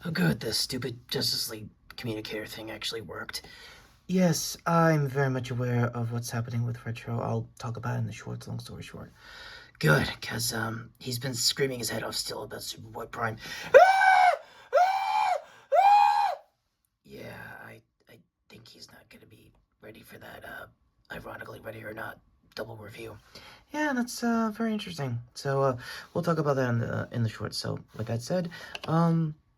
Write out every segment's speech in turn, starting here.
Oh good, the stupid Justice League communicator thing actually worked. Yes, I'm very much aware of what's happening with Retro. I'll talk about it in the shorts, long story short. Good, because, he's been screaming his head off still about Superboy Prime. Yeah, I think he's not gonna be ready for that, ironically ready or not, double review. Yeah, that's, very interesting. So, we'll talk about that in the shorts. So, with that said,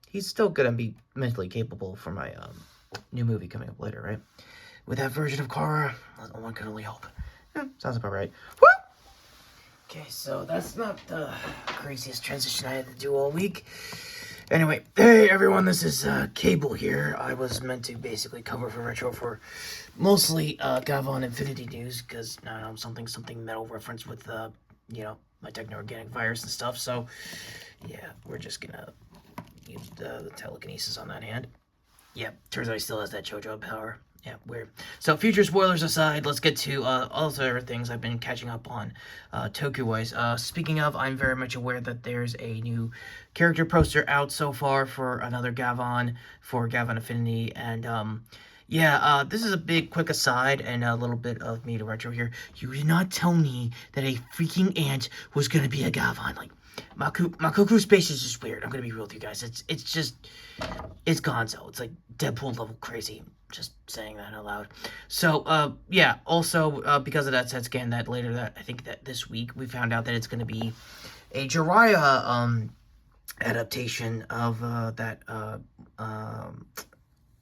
he's still gonna be mentally capable for my, new movie coming up later, right? With that version of Kara, one can only hope. Yeah, sounds about right. Woo! Okay, so that's not the craziest transition I had to do all week. Anyway, hey everyone, this is Cable here. I was meant to basically cover for Retro for mostly Gavan Infinity News, because, I don't know, something metal reference with, my techno-organic virus and stuff. So, yeah, we're just gonna use the telekinesis on that hand. Yeah, turns out he still has that JoJo power. Yeah, weird. So, future spoilers aside, let's get to all the other things I've been catching up on Toku-wise. Speaking of, I'm very much aware that there's a new character poster out so far for another Gavan, for Gavan Affinity, and, this is a big, quick aside, and a little bit of me to Retro here. You did not tell me that a freaking ant was gonna be a Gavan. Like, Makoku Space is just weird. I'm gonna be real with you guys. It's just, it's gonzo. It's like Deadpool level crazy. Just saying that out loud. So, also, because of that set scan that later, I think that this week, we found out that it's gonna be a Jiraiya, adaptation of,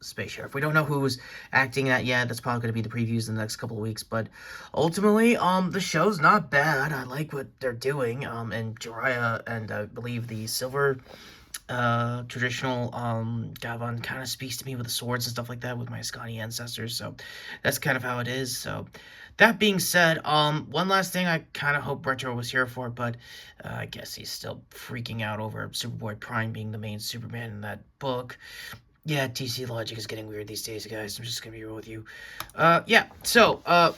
Space Sheriff. We don't know who's acting that yet. That's probably going to be the previews in the next couple of weeks. But ultimately, the show's not bad. I like what they're doing. And Jiraiya and I believe the silver traditional Gavan kind of speaks to me with the swords and stuff like that with my Ascani ancestors. So that's kind of how it is. So that being said, one last thing I kind of hope Retro was here for, but I guess he's still freaking out over Superboy Prime being the main Superman in that book. Yeah, TC logic is getting weird these days, guys. I'm just gonna be real with you.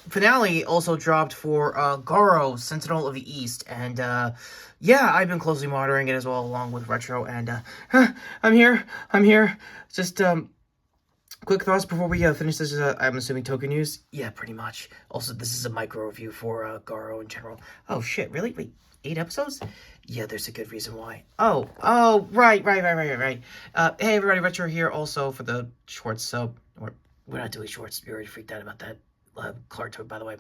Finale also dropped for Garo, Sentinel of the East, and I've been closely monitoring it as well, along with Retro, and I'm here. Just quick thoughts before we finish this. I'm assuming Toku news. Yeah, pretty much. Also, this is a micro review for Garo in general. Oh shit, really? Wait, 8 episodes? Yeah, there's a good reason why. Oh, right. Hey, everybody, Retro here also for the shorts. So, we're not doing shorts. We already freaked out about that. Clark Toad, by the way.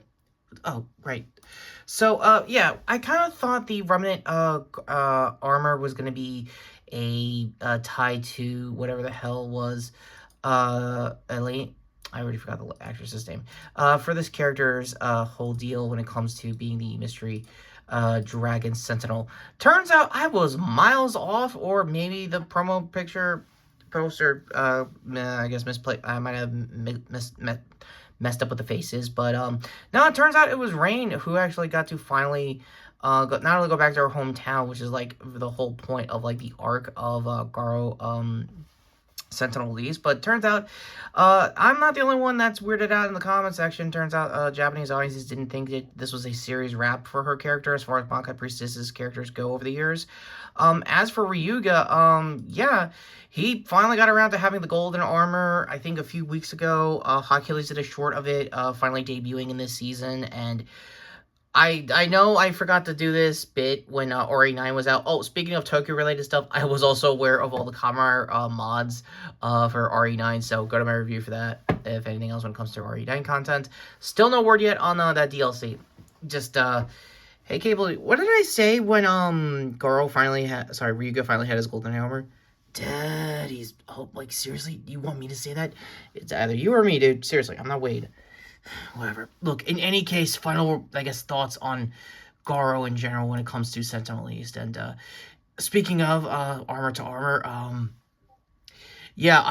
Oh, right. So, I kind of thought the remnant armor was going to be a tie to whatever the hell was Ellie. I already forgot the actress's name. For this character's whole deal when it comes to being the mystery Dragon Sentinel. Turns out I was miles off, or maybe the promo picture poster, I guess misplaced. I might have messed up with the faces, but no, it turns out it was Rain who actually got to finally not only go back to her hometown, which is like the whole point of like the arc of Garo Sentinel leaves, but turns out I'm not the only one that's weirded out in the comment section. Turns out Japanese audiences didn't think that this was a series wrap for her character as far as Bankai Priestess's characters go over the years. As for Ryuga, he finally got around to having the golden armor, I think a few weeks ago. Hercules did a short of it, finally debuting in this season, and I know I forgot to do this bit when RE9 was out. Oh, speaking of Toku-related stuff, I was also aware of all the Kamar mods for RE9, so go to my review for that, if anything else when it comes to RE9 content. Still no word yet on that DLC. Just, hey, Cable, what did I say when, Ryuga finally had his golden armor? Dad, seriously, you want me to say that? It's either you or me, dude. Seriously, I'm not Wade. Whatever. Look, in any case, final, I guess, thoughts on Garo in general when it comes to Sentinel East. And speaking of armor to armor, I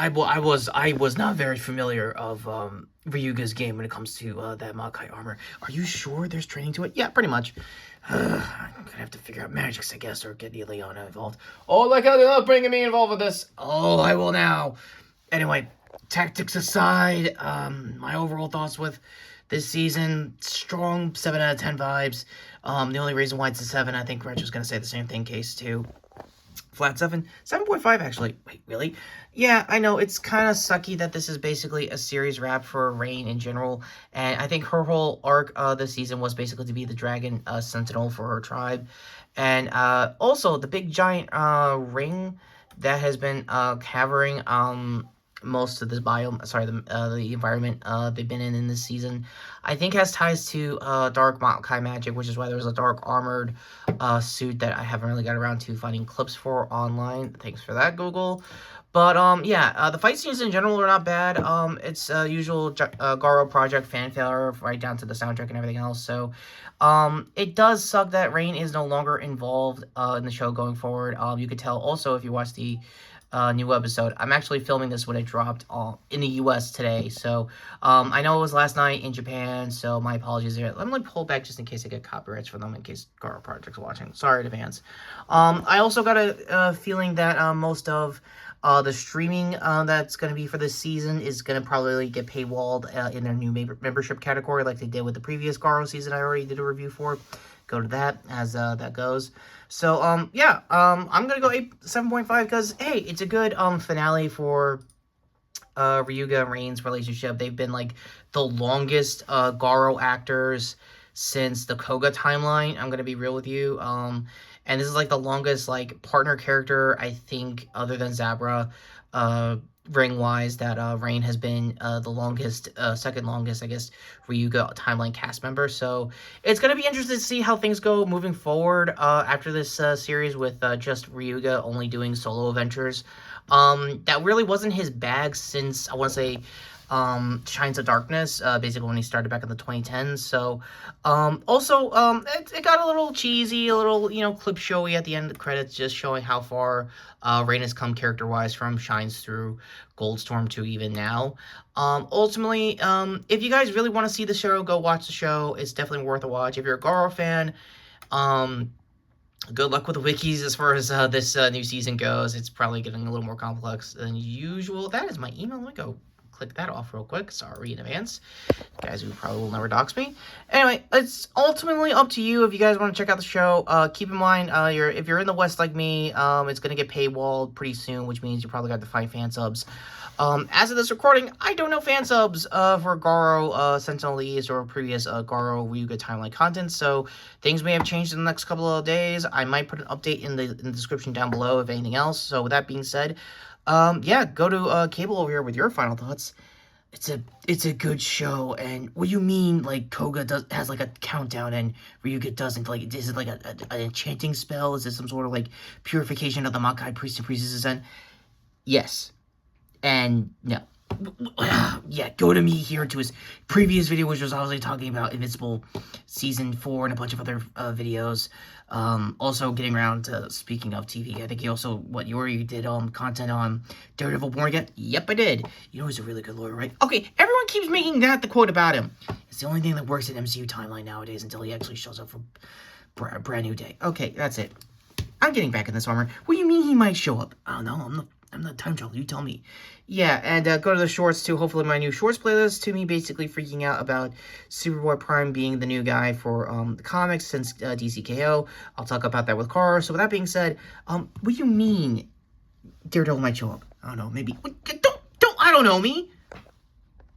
was not very familiar of Ryuga's game when it comes to that Makai armor. Are you sure there's training to it? Yeah, pretty much. I'm gonna have to figure out magics, I guess, or get Ileana involved. Oh, like how they're not bringing me involved with this. Oh, I will now. Anyway, tactics aside, my overall thoughts with this season, strong 7 out of 10 vibes. The only reason why it's a 7, I think Retro's going to say the same thing, case too. Flat 7. 7.5, actually. Wait, really? Yeah, I know, it's kind of sucky that this is basically a series wrap for Rain in general, and I think her whole arc this season was basically to be the dragon sentinel for her tribe, and also the big giant ring that has been covering most of this biome, sorry, the environment they've been in this season, I think has ties to dark Maokai magic, which is why there's a dark armored suit that I haven't really got around to finding clips for online. Thanks for that, Google. But yeah, the fight scenes in general are not bad. It's usual Garo project fanfare right down to the soundtrack and everything else. So, it does suck that Rain is no longer involved in the show going forward. You could tell also if you watch the new episode. I'm actually filming this when it dropped in the US today. So, I know it was last night in Japan, so my apologies there. Let me pull back just in case I get copyrights for them, in case Garo Project's watching. Sorry in advance. I also got a feeling that most of the streaming that's going to be for this season is going to probably get paywalled in their new membership category like they did with the previous Garo season I already did a review for. Go to that as that goes. So, yeah, I'm going to go 7.5 because, hey, it's a good finale for Ryuga and Rain's relationship. They've been, like, the longest Garo actors since the Koga timeline. I'm going to be real with you. And this is, like, the longest, like, partner character, I think, other than Zabra, ring-wise, that Rain has been the longest, second longest, I guess, Ryuga timeline cast member. So it's going to be interesting to see how things go moving forward after this series with just Ryuga only doing solo adventures. That really wasn't his bag since, I want to say, Shines of Darkness, basically when he started back in the 2010s. So, also, it got a little cheesy, a little, clip showy at the end of the credits, just showing how far Rain has come character-wise from Shines through Goldstorm to even now. Ultimately, if you guys really want to see the show, go watch the show. It's definitely worth a watch. If you're a Garo fan, good luck with the wikis as far as this new season goes. It's probably getting a little more complex than usual. That is my email. Let me go click that off real quick. Sorry in advance. Guys who probably will never dox me. Anyway, it's ultimately up to you if you guys want to check out the show. Keep in mind, if you're in the West like me, it's going to get paywalled pretty soon, which means you probably got to find fan subs. As of this recording, I don't know fan subs for Garo, Sentinel East, or previous Garo Ryuga timeline content, so things may have changed in the next couple of days. I might put an update in the description down below if anything else. So with that being said, yeah, go to Cable over here with your final thoughts. It's a good show, and what do you mean, like, Koga has, like, a countdown, and Ryuga doesn't? Like, is it, like, an enchanting spell? Is it some sort of, like, purification of the Makai priest and priestesses? And yes. And no. Yeah, go to me here to his previous video, which was obviously talking about Invincible Season 4 and a bunch of other videos. Also getting around to, speaking of TV, I think he also, you did content on Daredevil Born Again? Yep, I did. You know he's a really good lawyer, right? Okay, everyone keeps making that the quote about him. It's the only thing that works in MCU timeline nowadays until he actually shows up for a brand new day. Okay, that's it. I'm getting back in this armor. What do you mean he might show up? I don't know, I'm not time traveler, you tell me. Yeah, and go to the shorts too. Hopefully my new shorts playlist to me basically freaking out about Superboy Prime being the new guy for the comics since DCKO. I'll talk about that with Garo. So with that being said, what do you mean Daredevil might show up? I don't know, maybe. I don't know me.